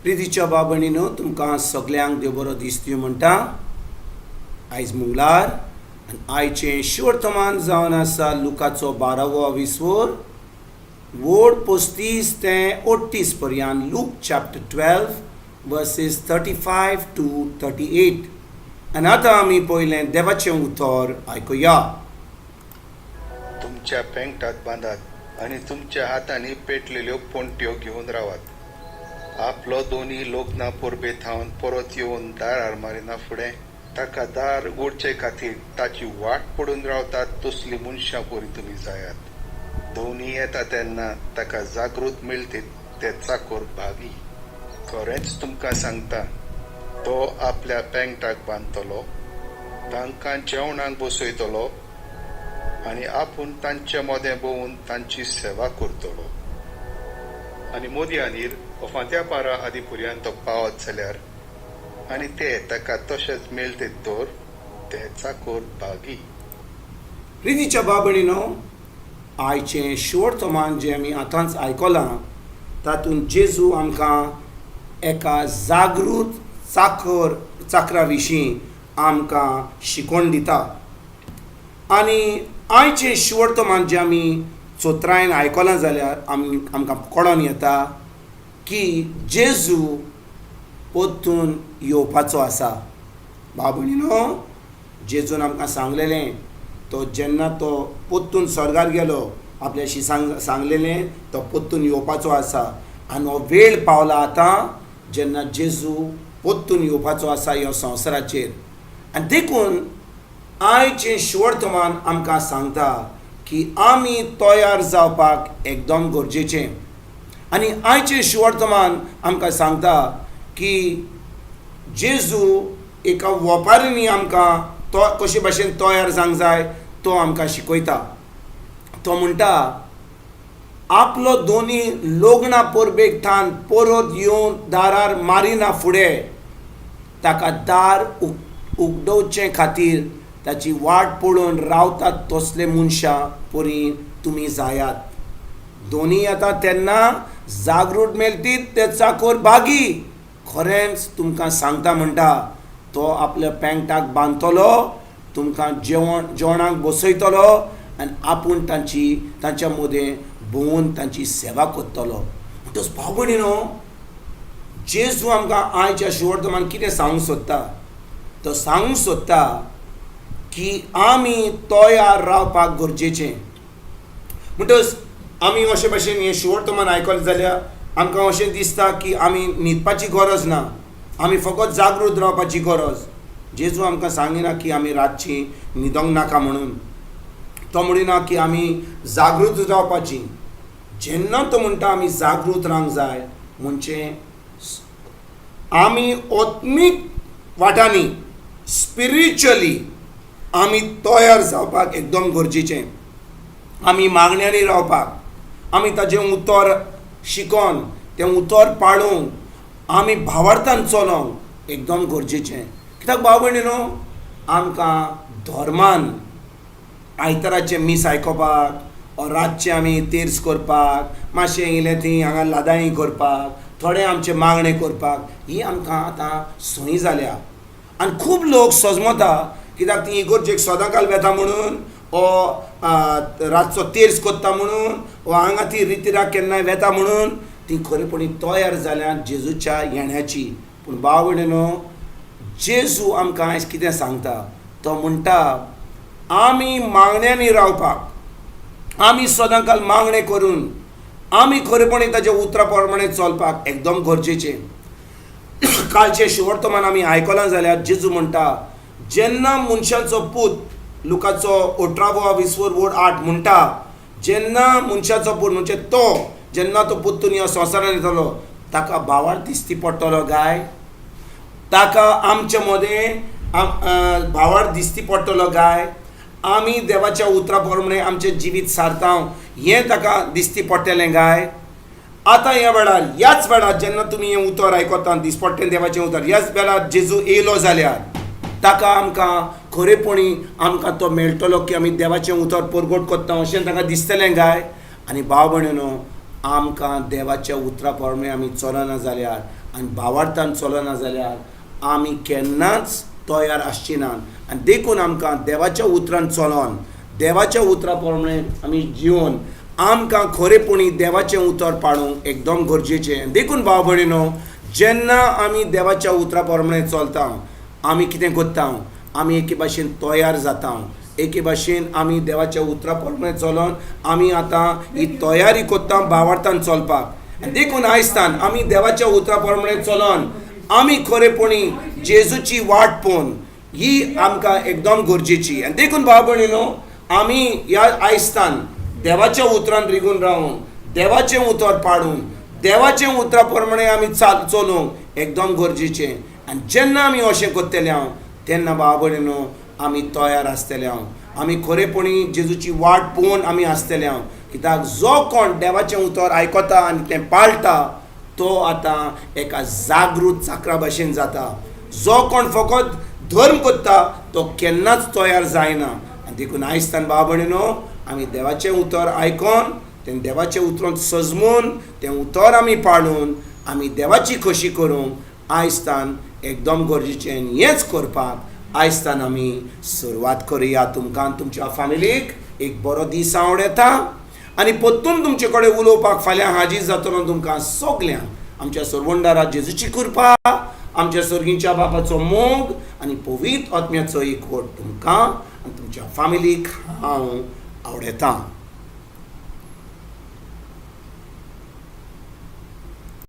प्रितीच्या बाबणीनो तुमकां सगल्यांक देव बरो दीस दिवं म्हणटा. आयज मंगळार आनी आयचें शिवर्तमान जावन आसा लुकाचो 12वो विसवोर वोड 35 ते 38 पर्यंत. Look chapter 12 versus 35 to 38. आनी आतां आमी पयलें देवाचें उतर आयकुया. तुमच्या पेंगटात बांदात आणि तुमच्या हातांनी पेटलेल्यो पोंट्यो घेवन रावात. आपलो दोनी लोकना पोरबे थावन परत येवन दारार मारिना फुडें ताका दार उगडचे खातीर ताची वाट पडून रावतात तसली मनशां परी तुमी जायात. दोनी येता तेन्ना ताका जागृत मेळटे ते चाकोर भागी. खरेंच तुमकां सांगता, तो आपल्या पेंगटाक बांदतलो, तांकां जेवणाक बसयतलो आनी आपूण तांचे मोदें भोवून तांची सेवा करतलो. आनी मोदयांनीर ओफांत्या पारा आदी पर्यंत तो पावत जाल्यार आनी ते ताका तशेंच मेळटे तर ते चाकोर भागी. प्रितीच्या बाबणीनो, आयचें शिवर्तमान जें आमी आतांच आयकलां तातूंत जेजू आमकां एका जागृत चाकरा विशीं आमकां शिकवण दिता. आनी आयचें शिवर्तमान जें आमी चोत्रायन आयकलां जाल्यार आमकां कळोन येता की जेजू परतून येवपाचो आसा. बाबणीनो, जेजून आमकां सांगलेलें तो जेन्ना तो परतून स्वर्गार गेलो आपल्याशी सांगलेलें तो परतून येवपाचो आसा. आनी हो वेळ पावला आतां जेन्ना जेजू परतून येवपाचो आसा ह्या संवसाराचेर. आनी देखून आयचें शिवर्तमान आमकां सांगता की आमी तयार जावपाक एकदम गरजेचें. आनी आयचें शिवर्तमान आमकां सांगता की जेजू एका वेपारीनी आमकां कशे भाशेन तयार जावंक जाय तो आमकां शिकयता. तो म्हणटा, आपलो दोनी लोगणा परबेक थान परत येवन दारार मारिना फुडें ताका दार उगडोवचे खातीर ताची वाट पळोवन रावतात तसले मनशां परी तुमी जायात. दोनी येता तेन्ना जागृत मेळटीत ते चाकोर भागी. खरेंच तुमकां सांगता म्हणटा, तो आपल्या पेंगटाक बांदतलो, तुमकां जेवणाक बसयतलो आनी आपूण तांच्या मदें भोवून तांची सेवा करतलो. म्हणटच भावणीनो, जेजू आमकां आयच्या शिवर्तमान कितें सांगूंक सोदता? तो सांगूंक सोदता की आमी तयार रावपाक गरजेचें. म्हणटच आमी अशे भाशेन हें शिवर्तमान आयकलें जाल्यार आमकां अशें दिसता की आमी न्हिदपाची गरज ना, आमी फकत जागृत रावपाची गरज. जेजू आमकां सांगिना की आमी रातची न्हिदोंक नाका म्हणून. तो म्हणिना की आमी जागृत रावपाची. जेन्ना तो म्हणटा आमी जागृत रावंक जाय म्हणजे आमी आत्मीक वाटांनी स्पिरिच्युअली आमी तयार जावपाक एकदम गरजेचें. आमी मागण्यांनी रावपाक, आमी ताजें उतर शिकोवन तें उतर पाळूंक आमी भावार्थान चलोवंक एकदम गरजेचें. कित्याक बाबणीनो, आमकां धर्मान आयताराचें मीस आयकोपाक वा रातचें आमी तेर्स करपाक, मातशें इलें थंय हांगा लादाई करपाक, थोडे आमचे मागणे करपाक ही आमकां आतां संवय जाल्या. आनी खूब लोक सजमता कित्याक ती इगर्जेक सदांकाल वेता म्हणून ओ रातचो तेर्स करता म्हणून वा हांगा ती रितीराक केन्नाय वेता म्हणून ती खरेपणी तयार जाल्यात जेजूच्या येण्याची. पूण बावडीनो, जेजू आमकां आयज कितें सांगता? तो म्हणटा आमी मागण्यांनी रावपाक, आमी सदांकाल मागणे करून आमी खरेपणी ताच्या उतरा प्रमाणे चलपाक एकदम गरजेचें. कालचें शिवर्तमान आमी आयकलां जाल्यार जेजू म्हणटा, जेन्ना मनशाचो पूत लुकाचो 18वो विसवोर वोड 8 म्हणटा, जेन्ना मनशाचो पूत म्हणजे तो जेन्ना तो परतून ह्या संवसारान येतलो ताका भावार्थ दिसती पडटलो काय? ताका आमचे मदें भावार्थ दिसती पडटलो काय? आमी देवाच्या उतरा प्रमाणे आमचें जिवीत सारतांव हें ताका दिसती पडटलें काय? आतां ह्या वेळार, ह्याच वेळार जेन्ना तुमी हें उतर आयकता दिसपट्टें देवाचें उतर, ह्याच वेळार जेजू येयलो जाल्यार ताका आमकां खरेपणी आमकां तो मेळटलो की आमी देवाचें उतर परगट करता अशें ताका दिसतलें काय? आनी भाव भयणीनो, आमकां देवाच्या उतरा प्रमाणे आमी चलना जाल्यार आनी भावार्थान चलना जाल्यार आमी केन्नाच तयार आसची नात आनी देखून आमकां देवाच्या उतरान चलोन देवाच्या उतरा प्रमाणे आमी जिवन आमकां खरेपणी देवाचें उतर पाळूंक एकदम गरजेचें. देखून भाव भयणीनो, जेन्ना आमी देवाच्या उतरा प्रमाणे चलता आमी कितें करता, आमी एके भाशेन तयार जाता. एके भाशेन आमी देवाच्या उतरा प्रमाणे चलोन आमी आतां ही तयारी करता भावार्थान चलपाक. देखून आयजतान आमी देवाच्या उतरा प्रमाणे चलोन आमी खरेपणी जेजूची वाट पळोवन ही आमकां एकदम गरजेची. आनी देखून भाव भयणीनो, आमी ह्या आयजतान देवाच्या उतरान रिगून रावून देवाचें उतर पाडून देवाचें उतरा प्रमाणे आमी चलूंक एकदम गरजेचें. आनी जेन्ना आमी अशें करतले तेन्ना भाव भयणीनो आमी तयार आसतले. आमी खरेपणी जेजूची वाट पळोवन आमी आसतले. कित्याक जो कोण देवाचें उतर आयकता आनी तें पाळटा तो आतां एका जागृत चाकरा भाशेन जाता. जो कोण फकत धर्म करता तो केन्नाच तयार जायना. आनी देखून आयजतान भाव भयणीनो, आमी देवाचें उतर आयकोन तें देवाचें उतरान सजमून तें उतर आमी पाळून आमी देवाची खोशी करूंक आयजतान एकदम गरजेचें. हेंच करपाक आयजतान आमी सुरवात करुया. तुमकां तुमच्या फॅमिलीक एक बरो दीस आवड येता आनी परतून तुमचे कडेन उलोवपाक फाल्यां हाजीर जातलो तुमकां सगल्यांक आमच्या सर्वंडारा जेजूची कृपा, आमच्या सर्गीच्या बापाचो मोग आनी पवित्र आत्म्याचो एकवट तुमकां आनी तुमच्या फॅमिलीक हांव आवडयतां.